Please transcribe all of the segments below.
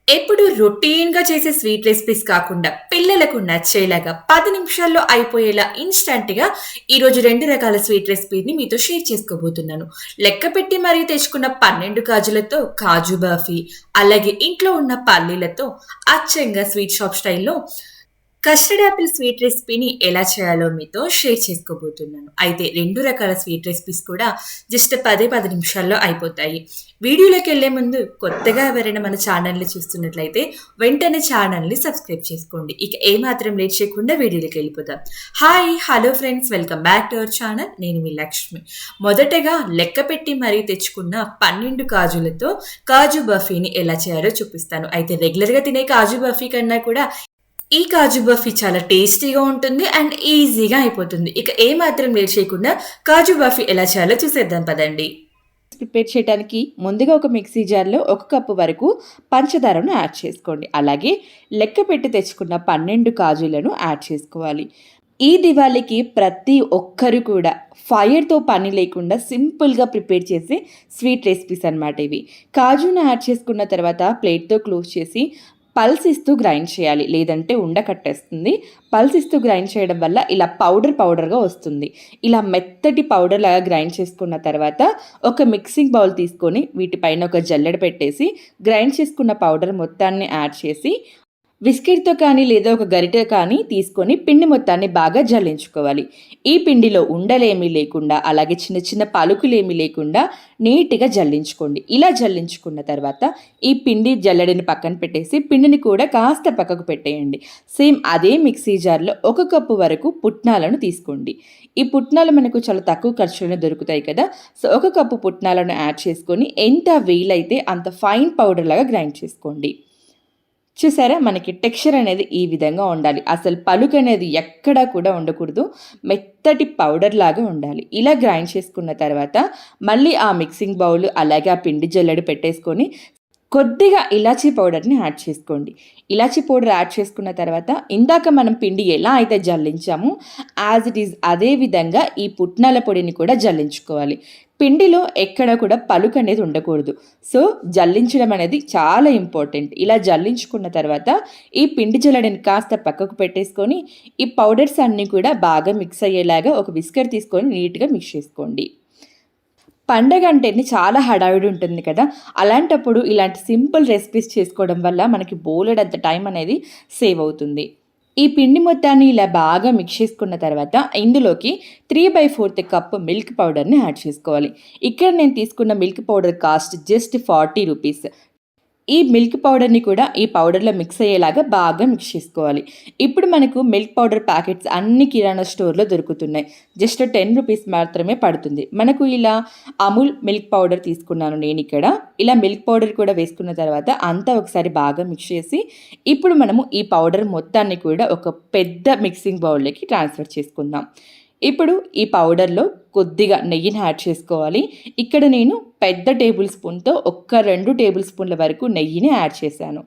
ఎప్పుడు రొటీన్‌గా చేసే స్వీట్ రెసిపీస్ కాకుండా, పిల్లలకు నచ్చేలాగా 10 నిమిషాల్లో అయిపోయేలా ఇన్‌స్టాంట్‌గా ఈరోజు 2 రకాల స్వీట్ రెసిపీని మీతో షేర్ చేసుకోబోతున్నాను. లెక్కపెట్టి మరీ తెచ్చుకున్న 12 కాజులతో కాజు బర్ఫీ, అలాగే ఇంట్లో ఉన్న పల్లీలతో అచ్చంగా స్వీట్ షాప్ స్టైల్‌లో కస్టర్డ్ యాపిల్ స్వీట్ రెసిపీని ఎలా చేయాలో మీతో షేర్ చేసుకోబోతున్నాను. అయితే 2 రకాల స్వీట్ రెసిపీస్ కూడా జస్ట్ 10 నిమిషాల్లో అయిపోతాయి. వీడియోలోకెళ్ళే ముందు కొత్తగా ఎవరైనా మన ఛానల్‌ని చూస్తున్నట్లయితే వెంటనే ఛానల్‌ని సబ్స్క్రైబ్ చేసుకోండి. ఇక ఏమాత్రం లేట్ చేయకుండా వీడియోలోకి వెళ్ళిపోదాం. Hi! Hello friends! Welcome back to our channel. నేను మీ లక్ష్మి. మొదటగా లెక్కపెట్టి మరీ తెచ్చుకున్న 12 కాజులతో కాజు బర్ఫీని ఎలా చేయాలో చూపిస్తాను. అయితే రెగ్యులర్‌గా తినే కాజు బర్ఫీ కన్నా కూడా ఈ కాజు బర్ఫీ చాలా టేస్టీగా ఉంటుంది అండ్ ఈజీగా అయిపోతుంది. ఇక ఏమాత్రం లేట్ చేయకుండా కాజు బర్ఫీ ఎలా చేయాలో చూసేద్దాం పదండి. ప్రిపేర్ చేయడానికి ముందుగా ఒక మిక్సీ జార్లో 1 కప్పు వరకు పంచదారను యాడ్ చేసుకోండి. అలాగే లెక్క పెట్టి తెచ్చుకున్న 12 కాజులను యాడ్ చేసుకోవాలి. ఈ దివాళీకి ప్రతి ఒక్కరు కూడా ఫైర్తో పని లేకుండా సింపుల్గా ప్రిపేర్ చేసే స్వీట్ రెసిపీస్ అన్నమాట ఇవి. కాజును యాడ్ చేసుకున్న తర్వాత ప్లేట్తో క్లోజ్ చేసి పల్స్ ఇస్తూ గ్రైండ్ చేయాలి, లేదంటే ఉండకట్టేస్తుంది. పల్స్ ఇస్తూ గ్రైండ్ చేయడం వల్ల ఇలా పౌడర్గా వస్తుంది. ఇలా మెత్తటి పౌడర్ లాగా గ్రైండ్ చేసుకున్న తర్వాత ఒక మిక్సింగ్ బౌల్ తీసుకొని వీటిపైన ఒక జల్లెడ పెట్టేసి గ్రైండ్ చేసుకున్న పౌడర్ మొత్తాన్ని యాడ్ చేసి విస్కెట్తో కానీ లేదా ఒక గరిటె కానీ తీసుకొని పిండి మొత్తాన్ని బాగా జల్లించుకోవాలి. ఈ పిండిలో ఉండలేమీ లేకుండా, అలాగే చిన్న చిన్న పలుకులేమీ లేకుండా నీట్గా జల్లించుకోండి. ఇలా జల్లించుకున్న తర్వాత ఈ పిండి జల్లెడని పక్కన పెట్టేసి పిండిని కూడా కాస్త పక్కకు పెట్టేయండి. సేమ్ అదే మిక్సీ జార్లో 1 కప్పు వరకు పుట్నాలను తీసుకోండి. ఈ పుట్నాలు మనకు చాలా తక్కువ ఖర్చులోనే దొరుకుతాయి కదా. సో 1 కప్పు పుట్నాలను యాడ్ చేసుకొని ఎంత వీలైతే అంత ఫైన్ పౌడర్ లాగా గ్రైండ్ చేసుకోండి. చూసారా, మనకి టెక్స్చర్ అనేది ఈ విధంగా ఉండాలి. అసలు పలుకు అనేది ఎక్కడా కూడా ఉండకూడదు, మెత్తటి పౌడర్ లాగా ఉండాలి. ఇలా గ్రైండ్ చేసుకున్న తర్వాత మళ్ళీ ఆ మిక్సింగ్ బౌల్ అలాగే ఆ పిండి జల్లెడ పెట్టేసుకొని కొద్దిగా ఇలాచీ పౌడర్ని యాడ్ చేసుకోండి. ఇలాచీ పౌడర్ యాడ్ చేసుకున్న తర్వాత ఇందాక మనం పిండి ఎలా అయితే జల్లించామో యాజ్ ఇట్ ఈజ్ అదే విధంగా ఈ పుట్నాల పొడిని కూడా జల్లించుకోవాలి. పిండిలో ఎక్కడ కూడా పలుకు అనేది ఉండకూడదు. సో జల్లించడం అనేది చాలా ఇంపార్టెంట్. ఇలా జల్లించుకున్న తర్వాత ఈ పిండి జల్లెడని కాస్త పక్కకు పెట్టేసుకొని ఈ పౌడర్స్ అన్నీ కూడా బాగా మిక్స్ అయ్యేలాగా ఒక విస్కర్ తీసుకొని నీట్గా మిక్స్ చేసుకోండి. పండగ అంటేనే చాలా హడావిడి ఉంటుంది కదా. అలాంటప్పుడు ఇలాంటి సింపుల్ రెసిపీస్ చేసుకోవడం వల్ల మనకి బోలెడంత టైం అనేది సేవ్ అవుతుంది. ఈ పిండి మొత్తాన్ని ఇలా బాగా మిక్స్ చేసుకున్న తర్వాత ఇందులోకి 3/4 కప్ మిల్క్ పౌడర్ని యాడ్ చేసుకోవాలి. ఇక్కడ నేను తీసుకున్న milk powder cost just 40 rupees. ఈ మిల్క్ పౌడర్ని కూడా ఈ పౌడర్లో మిక్స్ అయ్యేలాగా బాగా మిక్స్ చేసుకోవాలి. ఇప్పుడు మనకు మిల్క్ పౌడర్ ప్యాకెట్స్ అన్ని కిరాణా స్టోర్లో దొరుకుతున్నాయి. జస్ట్ 10 రూపీస్ మాత్రమే పడుతుంది. మనకు ఇలా అమూల్ మిల్క్ పౌడర్ తీసుకున్నాను నేను ఇక్కడ. ఇలా మిల్క్ పౌడర్ కూడా వేసుకున్న తర్వాత అంతా ఒకసారి బాగా మిక్స్ చేసి ఇప్పుడు మనము ఈ పౌడర్ మొత్తాన్ని కూడా ఒక పెద్ద మిక్సింగ్ బౌల్లోకి ట్రాన్స్ఫర్ చేసుకుందాం. ఇప్పుడు ఈ పౌడర్లో కొద్దిగా నెయ్యిని యాడ్ చేసుకోవాలి. ఇక్కడ నేను పెద్ద టేబుల్ స్పూన్తో 2 టేబుల్ స్పూన్ల వరకు నెయ్యిని యాడ్ చేశాను.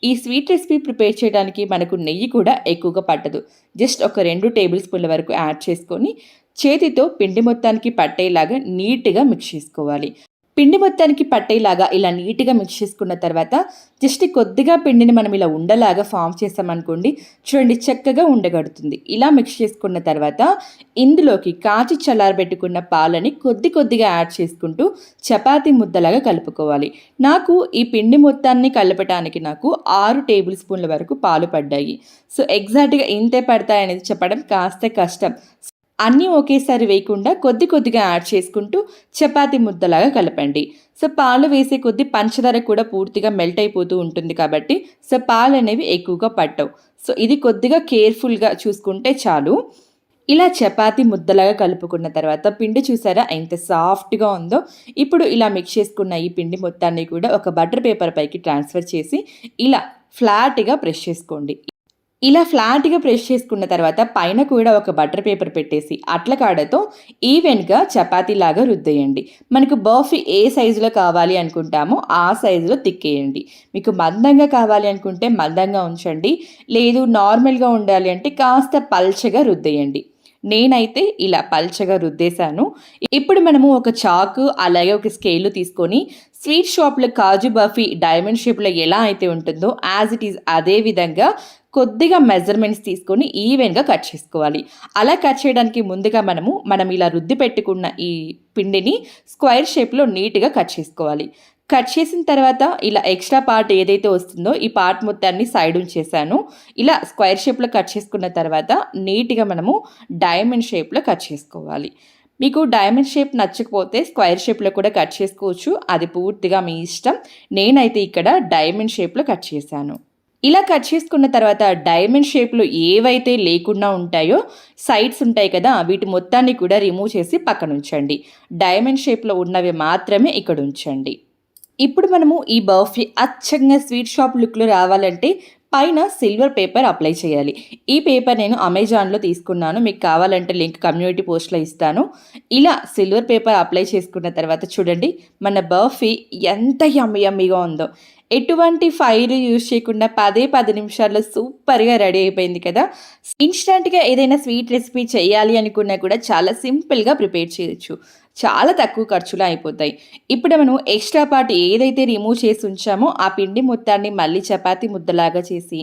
ఈ స్వీట్ రెసిపీ ప్రిపేర్ చేయడానికి మనకు నెయ్యి కూడా ఎక్కువగా పట్టదు. జస్ట్ 2 టేబుల్ స్పూన్ల వరకు యాడ్ చేసుకొని చేతితో పిండి మొత్తానికి పట్టేలాగా నీట్గా మిక్స్ చేసుకోవాలి. పిండి మొత్తానికి పట్టేలాగా ఇలా నీట్గా మిక్స్ చేసుకున్న తర్వాత జస్ట్ కొద్దిగా పిండిని మనం ఇలా ఉండలాగా ఫామ్ చేసామనుకోండి, చూడండి చక్కగా ఉండగడుతుంది. ఇలా మిక్స్ చేసుకున్న తర్వాత ఇందులోకి కాచి చల్లారబెట్టుకున్న పాలని కొద్దిగా యాడ్ చేసుకుంటూ చపాతీ ముద్దలాగా కలుపుకోవాలి. నాకు ఈ పిండి మొత్తాన్ని కలపటానికి నాకు 6 టేబుల్ స్పూన్ల వరకు పాలు పడ్డాయి. సో ఎగ్జాక్ట్గా ఇంతే పడతాయనేది చెప్పడం కాస్త కష్టం. అన్నీ ఒకేసారి వేయకుండా కొద్దిగా యాడ్ చేసుకుంటూ చపాతీ ముద్దలాగా కలపండి. సో పాలు వేసే కొద్దీ పంచదార కూడా పూర్తిగా మెల్ట్ అయిపోతూ ఉంటుంది కాబట్టి సో పాలు అనేవి ఎక్కువగా పట్టవు. సో ఇది కొద్దిగా కేర్ఫుల్గా చూసుకుంటే చాలు. ఇలా చపాతీ ముద్దలాగా కలుపుకున్న తర్వాత పిండి చూసారా ఎంత సాఫ్ట్గా ఉందో. ఇప్పుడు ఇలా మిక్స్ చేసుకున్న ఈ పిండి మొత్తాన్ని కూడా ఒక బటర్ పేపర్ పైకి ట్రాన్స్ఫర్ చేసి ఇలా ఫ్లాట్గా ప్రెస్ చేసుకోండి. ఇలా ఫ్లాట్గా ప్రెస్ చేసుకున్న తర్వాత పైన కూడా ఒక బటర్ పేపర్ పెట్టేసి అట్ల కాడతో ఈవెన్గా చపాతీలాగా రుద్దేయండి. మనకు బర్ఫీ ఏ సైజులో కావాలి అనుకుంటామో ఆ సైజులో తిక్కేయండి. మీకు మందంగా కావాలి అనుకుంటే మందంగా ఉంచండి, లేదు నార్మల్గా ఉండాలి అంటే కాస్త పల్చగా రుద్దేయండి. నేనైతే ఇలా పల్చగా రుద్దేశాను. ఇప్పుడు మనము ఒక చాకు అలాగే ఒక స్కేలు తీసుకొని స్వీట్ షాప్‌లో కాజు బర్ఫీ డైమండ్ షేప్‌లో ఎలా అయితే ఉంటుందో యాజ్ ఇట్ ఈజ్ అదే విధంగా కొద్దిగా మెజర్‌మెంట్స్ తీసుకొని ఈవెన్‌గా కట్ చేసుకోవాలి. అలా కట్ చేయడానికి ముందుగా మనం ఇలా రుద్ది పెట్టుకున్న ఈ పిండిని స్క్వేర్ షేప్‌లో నీట్‌గా కట్ చేసుకోవాలి. కట్ చేసిన తర్వాత ఇలా ఎక్స్ట్రా పార్ట్ ఏదైతే వస్తుందో ఈ పార్ట్ మొత్తాన్ని సైడ్ ఉంచేసాను. ఇలా స్క్వేర్ షేప్‌లో కట్ చేసుకున్న తర్వాత నీట్‌గా డైమండ్ షేప్‌లో కట్ చేసుకోవాలి. మీకు డైమండ్ షేప్ నచ్చకపోతే స్క్వేర్ షేప్‌లో కూడా కట్ చేసుకోవచ్చు. అది పూర్తిగా మీ ఇష్టం. నేనైతే ఇక్కడ డైమండ్ షేప్‌లో కట్ చేశాను. ఇలా కట్ చేసుకున్న తర్వాత డైమండ్ షేప్‌లో ఏవైతే లేకుండా ఉంటాయో సైడ్స్ ఉంటాయి కదా! వీటి మొత్తాన్ని కూడా రిమూవ్ చేసి పక్కనుంచండి. డైమండ్ షేప్‌లో ఉన్నవి మాత్రమే ఇక్కడ ఉంచండి. ఇప్పుడు ఈ బర్ఫీ అచ్చంగా స్వీట్ షాప్ లుక్‌లో రావాలంటే పైన సిల్వర్ పేపర్ అప్లై చేయాలి. ఈ పేపర్ నేను అమెజాన్‌లో తీసుకున్నాను. మీకు కావాలంటే లింక్ కమ్యూనిటీ పోస్ట్‌లో ఇస్తాను. ఇలా సిల్వర్ పేపర్ అప్లై చేసుకున్న తర్వాత చూడండి మన బర్ఫీ ఎంత యమ్మీగా ఉందో. ఎటువంటి ఫైర్ యూజ్ చేయకుండా 10 నిమిషాల్లో సూపర్‌గా రెడీ అయిపోయింది కదా! ఇన్‌స్టాంట్‌గా ఏదైనా స్వీట్ రెసిపీ చేయాలి అనుకున్నా కూడా చాలా సింపుల్‌గా ప్రిపేర్ చేయొచ్చు. చాలా తక్కువ ఖర్చులో అయిపోతాయి. ఇప్పుడు ఎక్స్ట్రా పార్ట్ ఏదైతే రిమూవ్ చేసి ఉంచామో ఆ పిండి మొత్తాన్ని మళ్ళీ చపాతీ ముద్దలాగా చేసి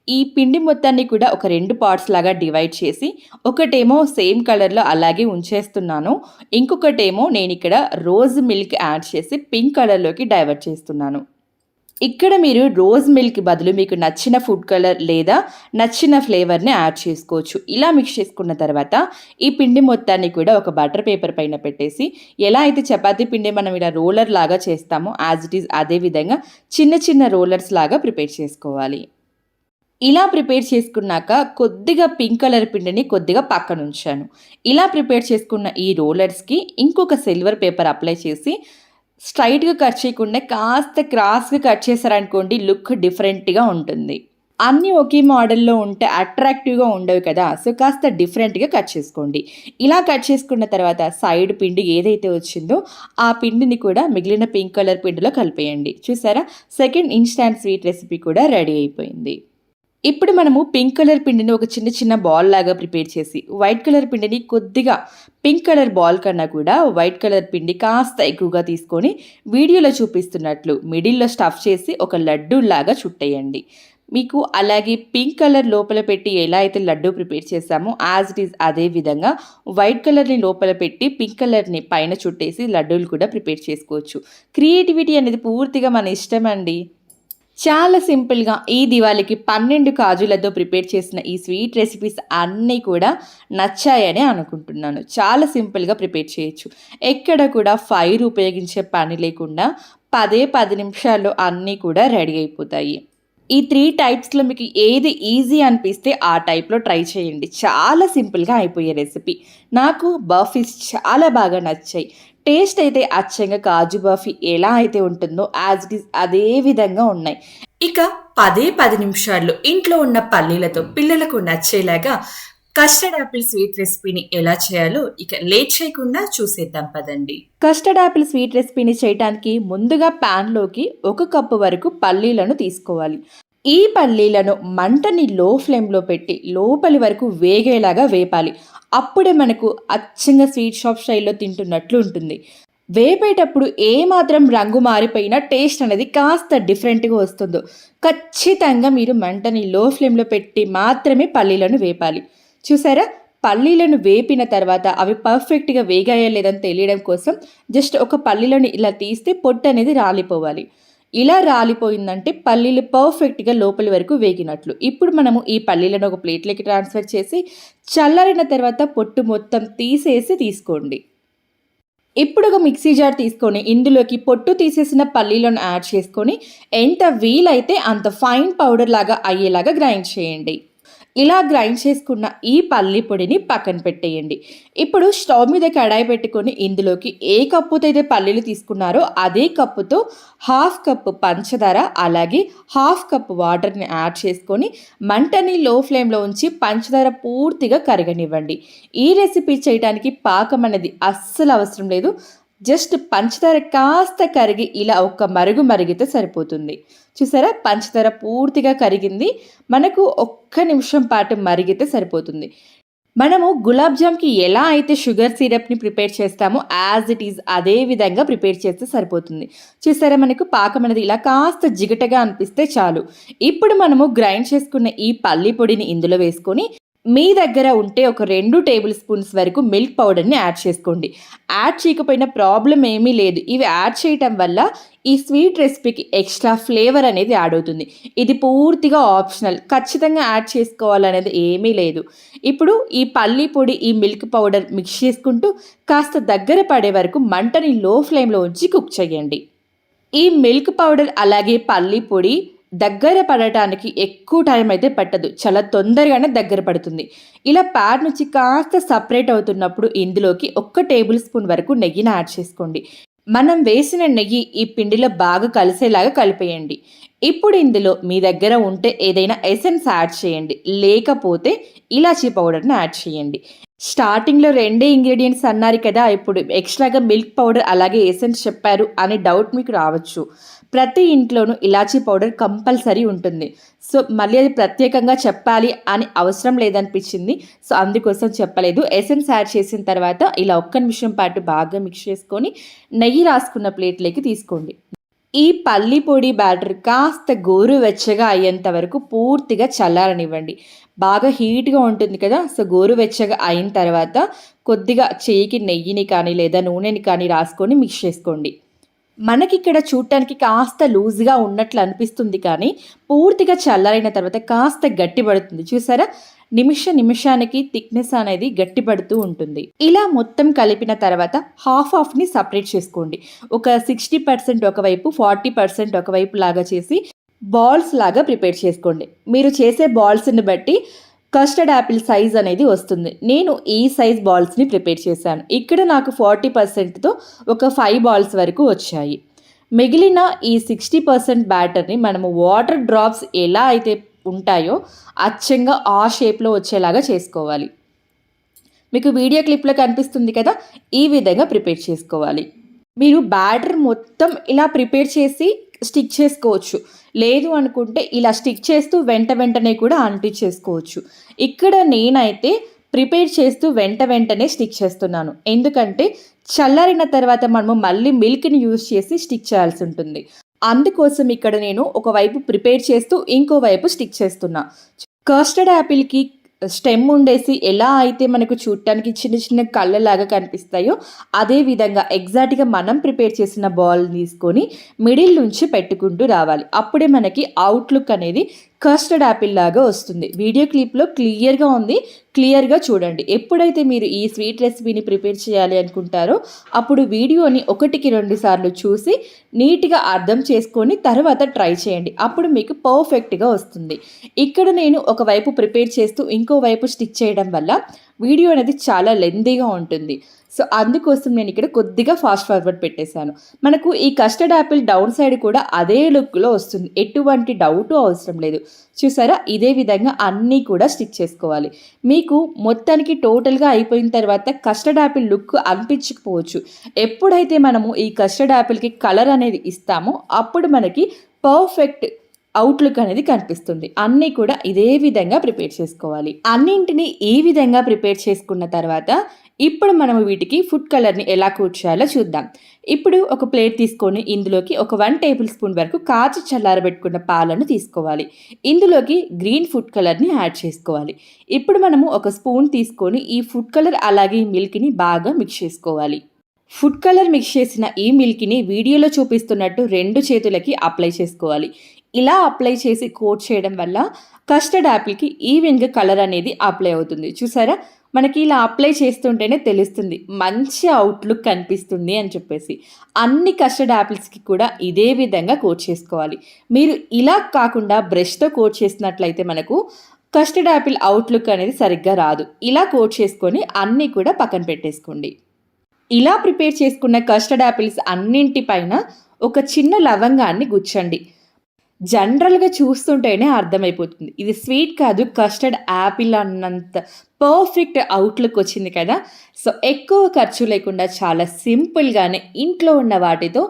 ఈ పిండి మొత్తాన్ని కూడా ఒక 2 పార్ట్స్ లాగా డివైడ్ చేసి ఒకటేమో సేమ్ కలర్‌లో అలాగే ఉంచేస్తున్నాను. ఇంకొకటేమో నేనిక్కడ రోజ్ మిల్క్ యాడ్ చేసి పింక్ కలర్‌లోకి డైవర్ట్ చేస్తున్నాను. ఇక్కడ మీరు రోజ్ మిల్క్ బదులు మీకు నచ్చిన ఫుడ్ కలర్ లేదా నచ్చిన ఫ్లేవర్‌ని యాడ్ చేసుకోవచ్చు. ఇలా మిక్స్ చేసుకున్న తర్వాత ఈ పిండి మొత్తాన్ని కూడా ఒక బటర్ పేపర్ పైన పెట్టేసి ఎలా అయితే చపాతీ పిండి మనం ఇలా రోలర్ లాగా చేస్తామో యాజ్ ఇట్ ఈజ్ అదే విధంగా చిన్న రోలర్స్ లాగా ప్రిపేర్ చేసుకోవాలి. ఇలా ప్రిపేర్ చేసుకున్నాక కొద్దిగా పింక్ కలర్ పిండిని కొద్దిగా పక్కనుంచాను. ఇలా ప్రిపేర్ చేసుకున్న ఈ రోలర్స్‌కి ఇంకొక సిల్వర్ పేపర్ అప్లై చేసి స్ట్రైట్‌గా కట్ చేయకుండా కాస్త క్రాస్‌గా కట్ చేశారనుకోండి లుక్ డిఫరెంట్‌గా ఉంటుంది. అన్నీ ఒకే మోడల్‌లో ఉంటే అట్రాక్టివ్‌గా ఉండవు కదా! సో, కాస్త డిఫరెంట్‌గా కట్ చేసుకోండి. ఇలా కట్ చేసుకున్న తర్వాత సైడ్ పిండి ఏదైతే వచ్చిందో ఆ పిండిని కూడా మిగిలిన పింక్ కలర్ పిండిలో కలిపేయండి. చూసారా? సెకండ్ ఇన్‌స్టాంట్ స్వీట్ రెసిపీ కూడా రెడీ అయిపోయింది. ఇప్పుడు పింక్ కలర్ పిండిని ఒక చిన్న బాల్ లాగా ప్రిపేర్ చేసి వైట్ కలర్ పిండిని కొద్దిగా పింక్ కలర్ బాల్ కన్నా కూడా వైట్ కలర్ పిండి కాస్త ఎక్కువగా తీసుకొని వీడియోలో చూపిస్తున్నట్లు మిడిల్‌లో స్టఫ్ చేసి ఒక లడ్డూ లాగా చుట్టేయండి. మీకు అలాగే పింక్ కలర్ లోపల పెట్టి ఎలా అయితే లడ్డూ ప్రిపేర్ చేసామో యాజ్ ఇట్ ఈజ్ అదే విధంగా వైట్ కలర్‌ని లోపల పెట్టి పింక్ కలర్‌ని పైన చుట్టేసి లడ్డూలు కూడా ప్రిపేర్ చేసుకోవచ్చు. క్రియేటివిటీ అనేది పూర్తిగా మన ఇష్టం అండి. చాలా సింపుల్‌గా ఈ దివాళీకి 12 కాజులతో ప్రిపేర్ చేసిన ఈ స్వీట్ రెసిపీస్ అన్నీ కూడా నచ్చాయని అనుకుంటున్నాను. చాలా సింపుల్‌గా ప్రిపేర్ చేయొచ్చు. ఎక్కడ కూడా ఫైర్ ఉపయోగించే పని లేకుండా 10 నిమిషాల్లో అన్నీ కూడా రెడీ అయిపోతాయి. ఈ 3 టైప్స్‌లో మీకు ఏది ఈజీ అనిపిస్తే ఆ టైప్‌లో ట్రై చేయండి. చాలా సింపుల్‌గా అయిపోయే రెసిపీ. నాకు బర్ఫీస్ చాలా బాగా నచ్చాయి. టేస్ట్ అయితే అచ్చంగా కాజు బర్ఫీ ఎలా అయితే ఉంటుందో యాజ్ ఇట్ ఈజ్ అదే విధంగా ఉన్నాయి. ఇక 10 నిమిషాల్లో ఇంట్లో ఉన్న పల్లీలతో పిల్లలకు నచ్చేలాగా కస్టర్డ్ యాపిల్ స్వీట్ రెసిపీని ఎలా చేయాలో ఇక లేట్ చేయకుండా చూసేద్దాం పదండి. కస్టర్డ్ యాపిల్ స్వీట్ రెసిపీని చేయడానికి ముందుగా ప్యాన్‌లోకి 1 కప్పు వరకు పల్లీలను తీసుకోవాలి. ఈ పల్లీలను మంటని లో ఫ్లేమ్‌లో పెట్టి లోపలి వరకు వేగేలాగా వేపాలి. అప్పుడే మనకు అచ్చంగా స్వీట్ షాప్ స్టైల్‌లో తింటున్నట్లు ఉంటుంది. వేపేటప్పుడు ఏమాత్రం రంగు మారిపోయినా టేస్ట్ అనేది కాస్త డిఫరెంట్‌గా వస్తుందో ఖచ్చితంగా మీరు మంటని లో ఫ్లేమ్‌లో పెట్టి మాత్రమే పల్లీలను వేపాలి. చూసారా? పల్లీలను వేపిన తర్వాత అవి పర్ఫెక్ట్‌గా వేగాయా లేదని తెలియడం కోసం జస్ట్ ఒక పల్లీలను ఇలా తీస్తే పొట్టు అనేది రాలిపోవాలి. ఇలా రాలిపోయిందంటే పల్లీలు పర్ఫెక్ట్‌గా లోపలి వరకు వేగినట్లు. ఇప్పుడు ఈ పల్లీలను ఒక ప్లేట్‌లోకి ట్రాన్స్‌ఫర్ చేసి చల్లారిన తర్వాత పొట్టు మొత్తం తీసుకోండి. ఇప్పుడు ఒక మిక్సీ జార్ తీసుకొని ఇందులోకి పొట్టు తీసేసిన పల్లీలను యాడ్ చేసుకొని ఎంత వీలైతే అంత ఫైన్ పౌడర్ లాగా అయ్యేలాగా గ్రైండ్ చేయండి. ఇలా గ్రైండ్ చేసుకున్న ఈ పల్లి పొడిని పక్కన పెట్టేయండి. ఇప్పుడు స్టవ్ మీద కడాయి పెట్టుకొని ఇందులోకి ఏ కప్పుతో అయితే పల్లీలు తీసుకున్నారో అదే కప్పుతో 1/2 కప్పు పంచదార అలాగే 1/2 కప్పు వాటర్ని యాడ్ చేసుకొని మంటని లో ఫ్లేమ్లో ఉంచి పంచదార పూర్తిగా కరగనివ్వండి. ఈ రెసిపీ చేయడానికి పాకం అనేది అస్సలు అవసరం లేదు. జస్ట్ పంచదార కాస్త కరిగి ఇలా ఒక్క మరిగితే సరిపోతుంది. చూసారా? పంచదార పూర్తిగా కరిగింది. మనకు ఒక్క నిమిషం పాటు మరిగితే సరిపోతుంది. మనము గులాబ్ జామ్‌కి ఎలా అయితే షుగర్ సిరప్‌ని ప్రిపేర్ చేస్తామో యాజ్ ఇట్ ఈజ్ అదే విధంగా ప్రిపేర్ చేస్తే సరిపోతుంది. చూసారా మనకు పాకం అనేది ఇలా కాస్త జిగటగా అనిపిస్తే చాలు. ఇప్పుడు మనము గ్రైండ్ చేసుకున్న ఈ పల్లి పొడిని ఇందులో వేసుకొని మీ దగ్గర ఉంటే ఒక 2 టేబుల్ స్పూన్స్ వరకు మిల్క్ పౌడర్‌ని యాడ్ చేసుకోండి. యాడ్ చేయకపోయినా ప్రాబ్లమ్ ఏమీ లేదు. ఇవి యాడ్ చేయటం వల్ల ఈ స్వీట్ రెసిపీకి ఎక్స్ట్రా ఫ్లేవర్ అనేది యాడ్ అవుతుంది. ఇది పూర్తిగా ఆప్షనల్. ఖచ్చితంగా యాడ్ చేసుకోవాలనేది ఏమీ లేదు. ఇప్పుడు ఈ పల్లి పొడి, ఈ మిల్క్ పౌడర్ మిక్స్ చేసుకుంటూ కాస్త దగ్గర పడే వరకు మంటని లో ఫ్లేమ్‌లో ఉంచి కుక్ చేయండి. ఈ మిల్క్ పౌడర్ అలాగే పల్లి పొడి దగ్గర పడటానికి ఎక్కువ టైం అయితే పట్టదు. చాలా తొందరగానే దగ్గర పడుతుంది. ఇలా ప్యాన్ నుంచి కాస్త సపరేట్ అవుతున్నప్పుడు ఇందులోకి 1 టేబుల్ స్పూన్ వరకు నెయ్యిని యాడ్ చేసుకోండి. మనం వేసిన నెయ్యి ఈ పిండిలో బాగా కలిసేలాగా కలిపేయండి. ఇప్పుడు ఇందులో మీ దగ్గర ఉంటే ఏదైనా ఎసెన్స్ యాడ్ చేయండి. లేకపోతే ఇలాచీ పౌడర్‌ని యాడ్ చేయండి. స్టార్టింగ్‌లో 2 ఇంగ్రీడియెంట్స్ అన్నారు కదా! ఇప్పుడు ఎక్స్ట్రాగా మిల్క్ పౌడర్ అలాగే ఎసెన్స్ చెప్పారు అనే డౌట్ మీకు రావచ్చు. ప్రతి ఇంట్లోనూ ఇలాచీ పౌడర్ కంపల్సరీ ఉంటుంది. సో, మళ్ళీ అది ప్రత్యేకంగా చెప్పాలి అని అవసరం లేదనిపించింది. సో, అందుకోసం చెప్పలేదు. ఎసెన్స్ యాడ్ చేసిన తర్వాత ఇలా ఒక్క నిమిషం పాటు బాగా మిక్స్ చేసుకొని నెయ్యి రాసుకున్న ప్లేట్‌లోకి తీసుకోండి. ఈ పల్లి పొడి బ్యాటర్ కాస్త గోరువెచ్చగా అయ్యేంత వరకు పూర్తిగా చల్లారనివ్వండి. బాగా హీట్‌గా ఉంటుంది కదా! సో, గోరువెచ్చగా అయిన తర్వాత కొద్దిగా చెయ్యికి నెయ్యిని కానీ లేదా నూనెని కానీ రాసుకొని మిక్స్ చేసుకోండి. మనకిక్కడ చూడటానికి కాస్త లూజ్‌గా ఉన్నట్లు అనిపిస్తుంది కానీ పూర్తిగా చల్లారిన తర్వాత కాస్త గట్టిపడుతుంది. చూసారా? నిమిషానికి థిక్‌నెస్ అనేది గట్టిపడుతూ ఉంటుంది. ఇలా మొత్తం కలిపిన తర్వాత హాఫ్‌ని సెపరేట్ చేసుకోండి. ఒక 60% ఒకవైపు, 40% ఒకవైపు లాగా చేసి బాల్స్ లాగా ప్రిపేర్ చేసుకోండి. మీరు చేసే బాల్స్‌ని బట్టి కస్టర్డ్ యాపిల్ సైజ్ అనేది వస్తుంది. నేను ఈ సైజ్ బాల్స్‌ని ప్రిపేర్ చేశాను. ఇక్కడ నాకు 40%తో ఒక 5 బాల్స్ వరకు వచ్చాయి. మిగిలిన ఈ 60% బ్యాటర్‌ని మనము వాటర్ డ్రాప్స్ ఎలా అయితే ఉంటాయో అచ్చంగా ఆ షేప్‌లో వచ్చేలాగా చేసుకోవాలి. మీకు వీడియో క్లిప్‌లో కనిపిస్తుంది కదా! ఈ విధంగా ప్రిపేర్ చేసుకోవాలి. మీరు బ్యాటర్ మొత్తం ఇలా ప్రిపేర్ చేసి స్టిక్ చేసుకోవచ్చు. లేదు అనుకుంటే ఇలా స్టిక్ చేస్తూ వెంటనే కూడా అంటించేసుకోవచ్చు. ఇక్కడ నేనైతే ప్రిపేర్ చేస్తూ వెంటనే స్టిక్ చేస్తున్నాను. ఎందుకంటే చల్లారిన తర్వాత మనము మళ్ళీ మిల్క్‌ని యూజ్ చేసి స్టిక్ చేయాల్సి ఉంటుంది. అందుకోసం ఇక్కడ నేను ఒకవైపు ప్రిపేర్ చేస్తూ ఇంకోవైపు స్టిక్ చేస్తున్నా. కస్టర్డ్ యాపిల్‌కి స్టెమ్ ఉండేసి ఎలా అయితే మనకు చూడటానికి చిన్న కళ్ళలాగా కనిపిస్తాయో అదే విధంగా ఎగ్జాక్ట్‌గా మనం ప్రిపేర్ చేసిన బాల్ తీసుకొని మిడిల్ నుంచి పెట్టుకుంటూ రావాలి. అప్పుడే మనకి అవుట్‌లుక్ అనేది కస్టర్డ్ యాపిల్ లాగా వస్తుంది. వీడియో క్లిప్‌లో క్లియర్‌గా ఉంది. క్లియర్‌గా చూడండి. ఎప్పుడైతే మీరు ఈ స్వీట్ రెసిపీని ప్రిపేర్ చేయాలి అనుకుంటారో అప్పుడు వీడియోని 1కి 2 సార్లు చూసి నీట్‌గా అర్థం చేసుకొని తర్వాత ట్రై చేయండి. అప్పుడు మీకు పర్ఫెక్ట్‌గా వస్తుంది. ఇక్కడ నేను ఒకవైపు ప్రిపేర్ చేస్తూ ఇంకోవైపు స్టిక్ చేయడం వల్ల వీడియో అనేది చాలా లెంతీగా ఉంటుంది. సో, అందుకోసం నేను ఇక్కడ కొద్దిగా ఫాస్ట్ ఫార్వర్డ్ పెట్టేశాను. మనకు ఈ కస్టర్డ్ యాపిల్ డౌన్ సైడ్ కూడా అదే లుక్‌లో వస్తుంది. ఎటువంటి డౌటు అవసరం లేదు. చూసారా? ఇదే విధంగా అన్నీ కూడా స్టిక్ చేసుకోవాలి. మీకు మొత్తానికి టోటల్‌గా అయిపోయిన తర్వాత కస్టర్డ్ యాపిల్ లుక్ అనిపించకపోవచ్చు. ఎప్పుడైతే మనము ఈ కస్టర్డ్ యాపిల్‌కి కలర్ అనేది ఇస్తామో అప్పుడు మనకి పర్ఫెక్ట్ అవుట్‌లుక్ అనేది కనిపిస్తుంది. అన్నీ కూడా ఇదే విధంగా ప్రిపేర్ చేసుకోవాలి. అన్నింటిని ఈ విధంగా ప్రిపేర్ చేసుకున్న తర్వాత ఇప్పుడు మనము వీటికి ఫుడ్ కలర్‌ని ఎలా కోట్ చేయాలో చూద్దాం. ఇప్పుడు ఒక ప్లేట్ తీసుకొని ఇందులోకి ఒక 1 టేబుల్ స్పూన్ వరకు కాచి చల్లారబెట్టుకున్న పాలను తీసుకోవాలి. ఇందులోకి గ్రీన్ ఫుడ్ కలర్‌ని యాడ్ చేసుకోవాలి. ఇప్పుడు మనము ఒక స్పూన్ తీసుకొని ఈ ఫుడ్ కలర్ అలాగే ఈ మిల్క్‌ని బాగా మిక్స్ చేసుకోవాలి. ఫుడ్ కలర్ మిక్స్ చేసిన ఈ మిల్క్‌ని వీడియోలో చూపిస్తున్నట్టు 2 చేతులకి అప్లై చేసుకోవాలి. ఇలా అప్లై చేసి కోట్ చేయడం వల్ల కస్టర్డ్ యాపిల్‌కి ఈవెన్‌గా కలర్ అనేది అప్లై అవుతుంది. చూసారా? మనకి ఇలా అప్లై చేస్తుంటేనే తెలుస్తుంది. మంచి అవుట్‌లుక్ కనిపిస్తుంది అని చెప్పేసి. అన్ని కస్టర్డ్ యాపిల్స్‌కి కూడా ఇదే విధంగా కోట్ చేసుకోవాలి. మీరు ఇలా కాకుండా బ్రష్‌తో కోట్ చేసినట్లయితే మనకు కస్టర్డ్ యాపిల్ అవుట్‌లుక్ అనేది సరిగ్గా రాదు. ఇలా కోట్ చేసుకొని అన్నీ కూడా పక్కన పెట్టేసుకోండి. ఇలా ప్రిపేర్ చేసుకున్న కస్టర్డ్ యాపిల్స్ అన్నింటిపైన ఒక చిన్న లవంగాన్ని గుచ్చండి. జనరల్‌గా చూస్తుంటేనే అర్థమైపోతుంది. ఇది స్వీట్ కాదు కస్టర్డ్ యాపిల్ అన్నంత పర్ఫెక్ట్ అవుట్‌లుక్ వచ్చింది కదా! సో, ఎక్కువ ఖర్చు లేకుండా చాలా సింపుల్‌గానే ఇంట్లో ఉన్న వాటితో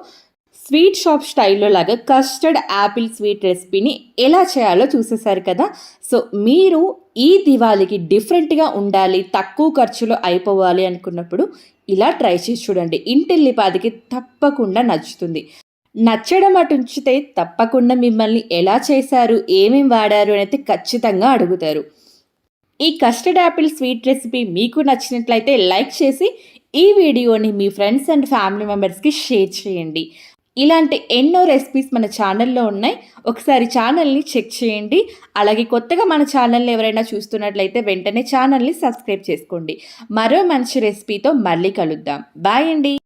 స్వీట్ షాప్ స్టైల్లో లాగా కస్టర్డ్ యాపిల్ స్వీట్ రెసిపీని ఎలా చేయాలో చూసేశారు కదా. సో మీరు ఈ దివాళీకి డిఫరెంట్గా ఉండాలి, తక్కువ ఖర్చులో అయిపోవాలి అనుకున్నప్పుడు ఇలా ట్రై చేసి చూడండి. ఇంటిల్లిపాదికి తప్పకుండా నచ్చుతుంది. నచ్చడం అటు ఉంచితే తప్పకుండా మిమ్మల్ని ఎలా చేశారు, ఏమేం వాడారు అని అయితే ఖచ్చితంగా అడుగుతారు. ఈ కస్టర్డ్ యాపిల్ స్వీట్ రెసిపీ మీకు నచ్చినట్లయితే లైక్ చేసి ఈ వీడియోని మీ ఫ్రెండ్స్ అండ్ ఫ్యామిలీ మెంబర్స్కి షేర్ చేయండి. ఇలాంటి ఎన్నో రెసిపీస్ మన ఛానల్లో ఉన్నాయి. ఒకసారి ఛానల్ని చెక్ చేయండి. అలాగే కొత్తగా మన ఛానల్ని ఎవరైనా చూస్తున్నట్లయితే వెంటనే ఛానల్ని సబ్స్క్రైబ్ చేసుకోండి. మరో మంచి రెసిపీతో మళ్ళీ కలుద్దాం. బాయ్ అండి.